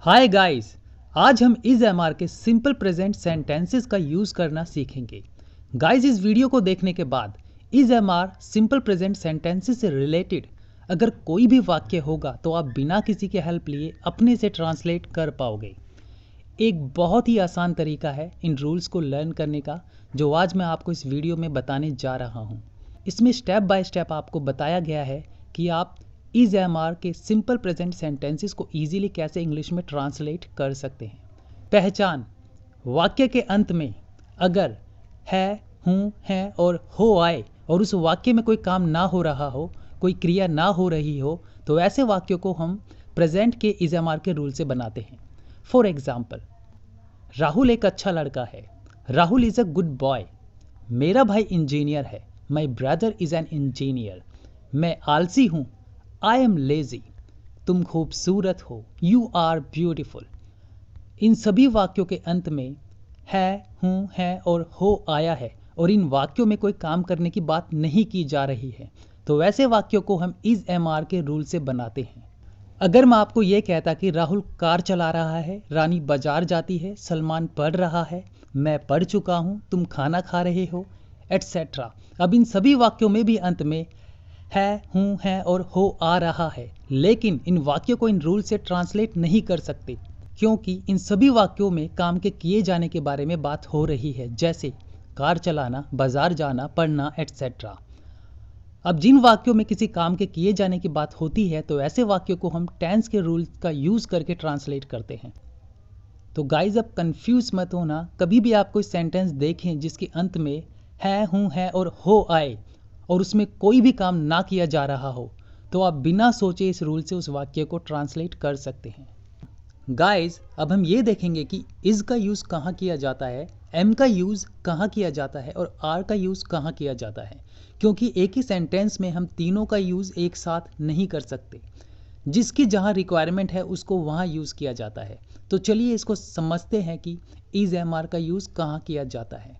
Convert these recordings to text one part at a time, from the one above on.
हाय guys, आज हम is am are के सिंपल प्रेजेंट सेंटेंसेस का यूज करना सीखेंगे। गाइस, इस वीडियो को देखने के बाद is am are simple present sentences से रिलेटेड अगर कोई भी वाक्य होगा तो आप बिना किसी के हेल्प लिए अपने से ट्रांसलेट कर पाओगे। एक बहुत ही आसान तरीका है इन रूल्स को लर्न करने का, जो आज मैं आपको इस वीडियो में बताने जा रहा हूँ। इसमें स्टेप बाय स्टेप आपको बताया गया है कि आप इज एम आर के सिंपल प्रेजेंट सेंटेंसेस को इजीली कैसे इंग्लिश में ट्रांसलेट कर सकते हैं। पहचान: वाक्य के अंत में अगर है, हूँ, है और हो आए और उस वाक्य में कोई काम ना हो रहा हो, कोई क्रिया ना हो रही हो, तो ऐसे वाक्यों को हम प्रेजेंट के इज एम आर के रूल से बनाते हैं। फॉर एग्जाम्पल, राहुल एक अच्छा लड़का है। Rahul is a good boy. मेरा भाई इंजीनियर है। My brother is an engineer. मैं आलसी हूँ। I am lazy. तुम खूबसूरत हो। You are beautiful. इन सभी वाक्यों के अंत में है, हूँ, है और हो आया है और इन वाक्यों में कोई काम करने की बात नहीं की जा रही है, तो वैसे वाक्यों को हम इज एम आर के रूल से बनाते हैं। अगर मैं आपको ये कहता कि राहुल कार चला रहा है, रानी बाजार जाती है, सलमान पढ़ रहा है, मैं पढ़ चुका हूँ, तुम खाना खा रहे हो, एटसेट्रा। अब इन सभी वाक्यों में भी अंत में है, हूँ, है और हो आ रहा है, लेकिन इन वाक्यों को इन रूल से ट्रांसलेट नहीं कर सकते, क्योंकि इन सभी वाक्यों में काम के किए जाने के बारे में बात हो रही है, जैसे कार चलाना, बाजार जाना, पढ़ना, एटसेट्रा। अब जिन वाक्यों में किसी काम के किए जाने की बात होती है, तो ऐसे वाक्यों को हम टेंस के रूल का यूज करके ट्रांसलेट करते हैं। तो गाइज, अब कंफ्यूज मत होना। कभी भी आप कोई सेंटेंस देखें जिसके अंत में है, हूँ, है और हो आए और उसमें कोई भी काम ना किया जा रहा हो, तो आप बिना सोचे इस रूल से उस वाक्य को ट्रांसलेट कर सकते हैं। गाइज, अब हम ये देखेंगे कि इज का यूज कहाँ किया जाता है, एम का यूज कहाँ किया जाता है और आर का यूज कहाँ किया जाता है, क्योंकि एक ही सेंटेंस में हम तीनों का यूज एक साथ नहीं कर सकते। जिसकी जहाँ रिक्वायरमेंट है उसको वहाँ यूज किया जाता है। तो चलिए इसको समझते हैं कि इज एम आर का यूज कहाँ किया जाता है।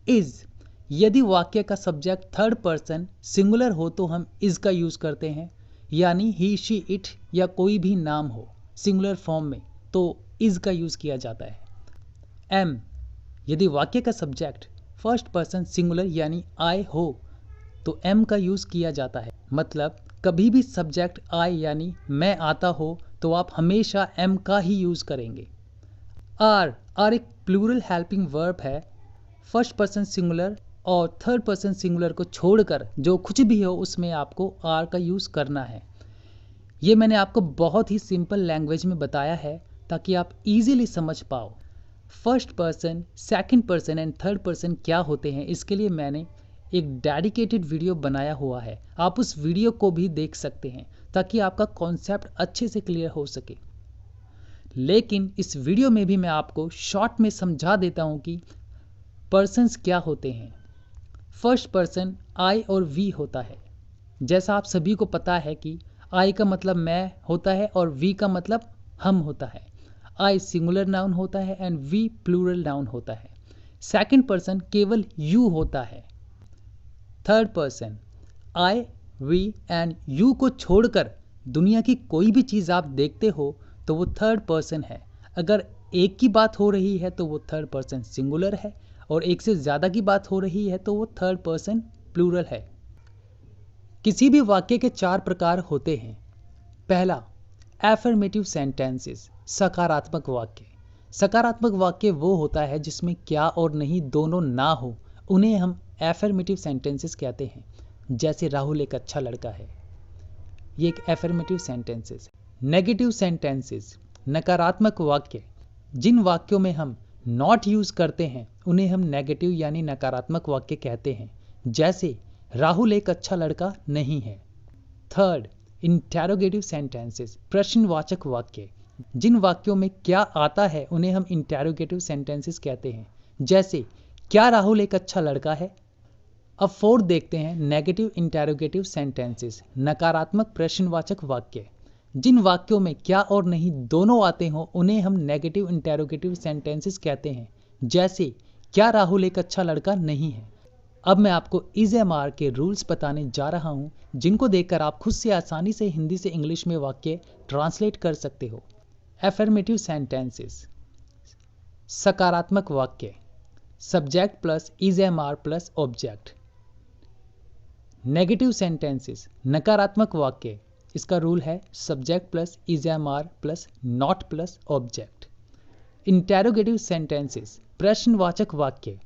इज, यदि वाक्य का सब्जेक्ट थर्ड पर्सन सिंगुलर हो तो हम इज का यूज करते हैं, यानी ही, शी, इट या कोई भी नाम हो सिंगुलर फॉर्म में, तो इज का यूज किया जाता है। एम, यदि वाक्य का सब्जेक्ट फर्स्ट पर्सन सिंगुलर यानी आई हो तो एम का यूज किया जाता है। मतलब कभी भी सब्जेक्ट आई यानी मैं आता हो तो आप हमेशा एम का ही यूज करेंगे। आर एक प्लूरल हेल्पिंग वर्ब है। फर्स्ट पर्सन सिंगुलर और थर्ड पर्सन सिंगुलर को छोड़कर जो कुछ भी हो उसमें आपको आर का यूज करना है। ये मैंने आपको बहुत ही सिंपल लैंग्वेज में बताया है ताकि आप इजीली समझ पाओ। First person, second person and third person क्या होते हैं, इसके लिए मैंने एक डेडिकेटेड वीडियो बनाया हुआ है। आप उस वीडियो को भी देख सकते हैं ताकि आपका कॉन्सेप्ट अच्छे से क्लियर हो सके। लेकिन इस वीडियो में भी मैं आपको शॉर्ट में समझा देता हूँ कि पर्सन्स क्या होते हैं। फर्स्ट पर्सन आई और वी होता है। जैसा आप सभी को पता है कि आई का मतलब मैं होता है और वी का मतलब हम होता है। आई सिंगुलर नाउन होता है एंड वी प्लूरल नाउन होता है। सेकंड पर्सन केवल यू होता है। Third person I, we and you को छोड़कर दुनिया की कोई भी चीज़ आप देखते हो तो वो थर्ड पर्सन है। अगर एक की बात हो रही है तो वो थर्ड पर्सन सिंगुलर है और एक से ज़्यादा की बात हो रही है तो वो थर्ड पर्सन प्लूरल है। किसी भी वाक्य के चार प्रकार होते हैं। पहला, एफर्मेटिव सेंटेंसेस, सकारात्मक वाक्य। सकारात्मक वाक्य वो होता है जिसमें क्या और नहीं दोनों ना हो, उन्हें हम एफर्मेटिव सेंटेंसेस कहते हैं। जैसे राहुल एक अच्छा लड़का है, ये एक एफर्मेटिव सेंटेंसेस। नेगेटिव सेंटेंसेस, नकारात्मक वाक्य। जिन वाक्यों में हम नॉट यूज करते हैं उन्हें हम नेगेटिव यानी नकारात्मक वाक्य कहते हैं। जैसे राहुल एक अच्छा लड़का नहीं है। थर्ड, इंटेरोगेटिव सेंटेंसेस, प्रश्नवाचक वाक्य। जिन वाक्यों में क्या आता है उन्हें हम इंटेरोगेटिव सेंटेंसेस कहते हैं। जैसे क्या राहुल एक अच्छा लड़का है। अब फोर्थ देखते हैं, नेगेटिव इंटेरोगेटिव सेंटेंसेस, नकारात्मक प्रश्नवाचक वाक्य। जिन वाक्यों में क्या और नहीं दोनों आते हों उन्हें हम नेगेटिव इंटेरोगेटिव सेंटेंसेस कहते हैं। जैसे क्या राहुल एक अच्छा लड़का नहीं है। अब मैं आपको इज एम आर के रूल्स बताने जा रहा हूं, जिनको देखकर आप खुद से आसानी से हिंदी से इंग्लिश में वाक्य ट्रांसलेट कर सकते हो। एफर्मेटिव सेंटेंसेस, सकारात्मक वाक्य, subject plus is am are plus object. Negative sentences, नकारात्मक वाक्य, इसका रूल है subject plus is am are plus not plus object. Interrogative sentences, प्रश्नवाचक वाक्य,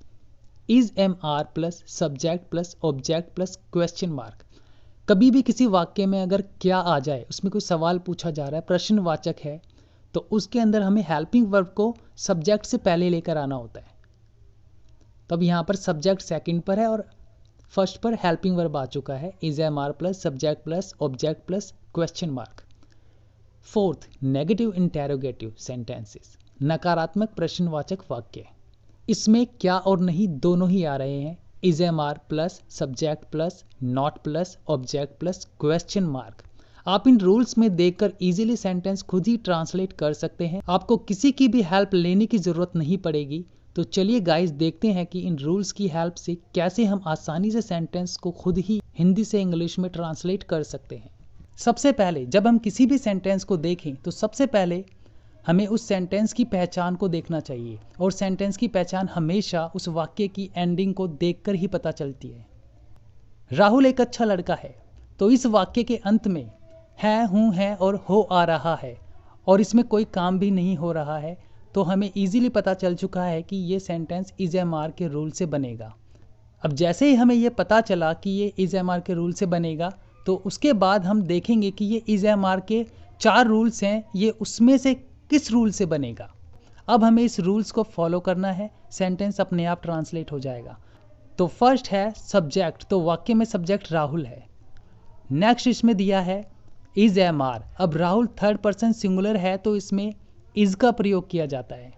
is am are plus subject plus object plus question mark. कभी भी किसी वाक्य में अगर क्या आ जाए, उसमें कोई सवाल पूछा जा रहा है, प्रश्नवाचक है, तो उसके अंदर हमें हेल्पिंग वर्ब को सब्जेक्ट से पहले लेकर आना होता है। तब यहाँ पर सब्जेक्ट सेकंड पर है और फर्स्ट पर हेल्पिंग वर्ब आ चुका है, is am are plus subject plus object plus question mark. Fourth, negative interrogative sentences, नकारात्मक प्रश्नवाचक वाक्य। इसमें क्या और नहीं दोनों ही आ रहे हैं, is am are plus subject plus not plus object plus question mark. आप इन रूल्स में देखकर इजीली सेंटेंस खुद ही ट्रांसलेट कर सकते हैं, आपको किसी की भी हेल्प लेने की जरूरत नहीं पड़ेगी। तो चलिए गाइस देखते हैं कि इन रूल्स की हेल्प से कैसे हम आसानी से सेंटेंस को खुद ही हिंदी से इंग्लिश में ट्रांसलेट कर सकते हैं। सबसे पहले जब हम किसी भी सेंटेंस को देखें तो सबसे पहले हमें उस सेंटेंस की पहचान को देखना चाहिए, और सेंटेंस की पहचान हमेशा उस वाक्य की एंडिंग को देखकर ही पता चलती है। राहुल एक अच्छा लड़का है, तो इस वाक्य के अंत में है, हूँ, है और हो आ रहा है, और इसमें कोई काम भी नहीं हो रहा है, तो हमें इजीली पता चल चुका है कि ये सेंटेंस इज एम आर के रूल से बनेगा। अब जैसे ही हमें ये पता चला कि ये इज एम आर के रूल से बनेगा, तो उसके बाद हम देखेंगे कि ये इज एम आर के 4 रूल्स हैं, ये उसमें से किस रूल से बनेगा। अब हमें इस रूल्स को फॉलो करना है, सेंटेंस अपने आप ट्रांसलेट हो जाएगा। तो फर्स्ट है सब्जेक्ट, तो वाक्य में सब्जेक्ट राहुल है। नेक्स्ट इसमें दिया है इज एम आर, अब राहुल थर्ड पर्सन सिंगुलर है, तो इसमें इज का प्रयोग किया जाता है,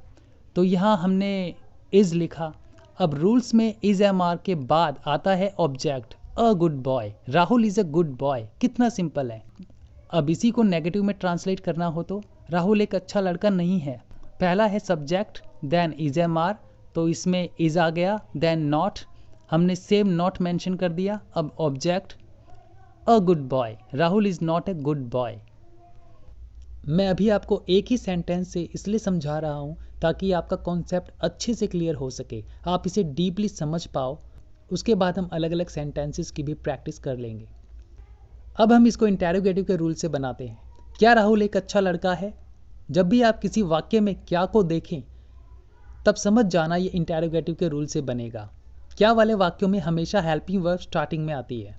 तो यहाँ हमने इज लिखा। अब रूल्स में इज एम आर के बाद आता है object, a good boy, Rahul is a good boy. कितना सिंपल है। अब इसी को नेगेटिव में ट्रांसलेट करना हो तो राहुल एक अच्छा लड़का नहीं है। पहला है subject, then is am are, तो इसमें इज आ गया, देन नॉट, हमने सेम नॉट मेंशन कर दिया। अब object, a good boy, Rahul is not a good boy. मैं अभी आपको एक ही सेंटेंस से इसलिए समझा रहा हूँ ताकि आपका कॉन्सेप्ट अच्छे से क्लियर हो सके, आप इसे डीपली समझ पाओ। उसके बाद हम अलग अलग सेंटेंसेस की भी प्रैक्टिस कर लेंगे। अब हम इसको इंटेरोगेटिव के रूल से बनाते हैं। क्या राहुल एक अच्छा लड़का है? जब भी आप किसी वाक्य में क्या को देखें तब समझ जाना ये इंटेरोगेटिव के रूल से बनेगा। क्या वाले वाक्यों में हमेशा हेल्पिंग वर्ब स्टार्टिंग में आती है।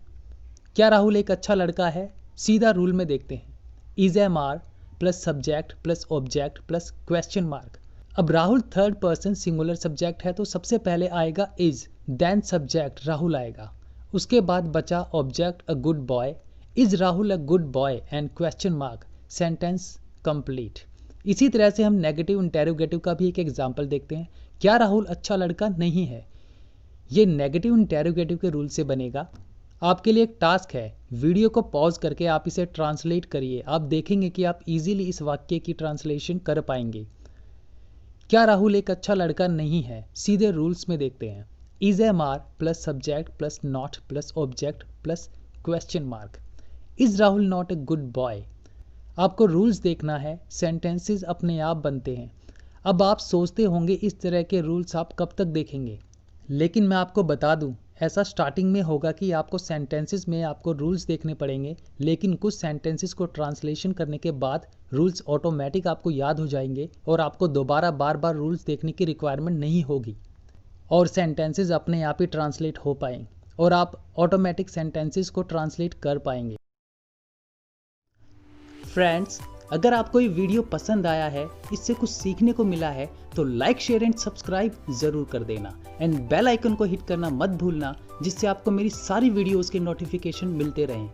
क्या राहुल एक अच्छा लड़का है? सीधा रूल में देखते हैं, is am are plus subject plus object plus question mark. अब Rahul third person singular subject है, तो सबसे पहले आएगा इज, देन सब्जेक्ट राहुल आएगा, उसके बाद बचा object a good boy, is Rahul a good boy and question mark, sentence complete. इसी तरह से हम नेगेटिव इंटेरोगेटिव का भी एक एग्जांपल देखते हैं। क्या राहुल अच्छा लड़का नहीं है? ये नेगेटिव इंटेरोगेटिव के रूल से बनेगा। आपके लिए एक टास्क है, वीडियो को पॉज करके आप इसे ट्रांसलेट करिए, आप देखेंगे कि आप इजीली इस वाक्य की ट्रांसलेशन कर पाएंगे। क्या राहुल एक अच्छा लड़का नहीं है? सीधे रूल्स में देखते हैं, is am are plus subject plus not plus object plus question mark. Is Rahul not a good boy? आपको रूल्स देखना है, सेंटेंसेस अपने आप बनते हैं। अब आप सोचते होंगे इस तरह के रूल्स आप कब तक देखेंगे, लेकिन मैं आपको बता दूं, ऐसा स्टार्टिंग में होगा कि आपको सेंटेंसेस में आपको रूल्स देखने पड़ेंगे, लेकिन कुछ सेंटेंसेस को ट्रांसलेशन करने के बाद रूल्स ऑटोमेटिक आपको याद हो जाएंगे और आपको दोबारा बार बार रूल्स देखने की रिक्वायरमेंट नहीं होगी और सेंटेंसेस अपने आप ही ट्रांसलेट हो पाएंगे और आप ऑटोमेटिक सेंटेंसेस को ट्रांसलेट कर पाएंगे। फ्रेंड्स, अगर आपको ये वीडियो पसंद आया है, इससे कुछ सीखने को मिला है, तो लाइक शेयर एंड सब्सक्राइब जरूर कर देना एंड बेल आइकन को हिट करना मत भूलना, जिससे आपको मेरी सारी वीडियोस के नोटिफिकेशन मिलते रहें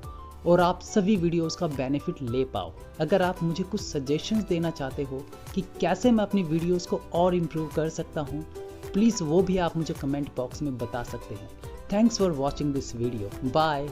और आप सभी वीडियोस का बेनिफिट ले पाओ। अगर आप मुझे कुछ सजेशंस देना चाहते हो कि कैसे मैं अपनी वीडियोस को और इम्प्रूव कर सकता हूँ, प्लीज़ वो भी आप मुझे कमेंट बॉक्स में बता सकते हैं। Thanks for watching this video. Bye.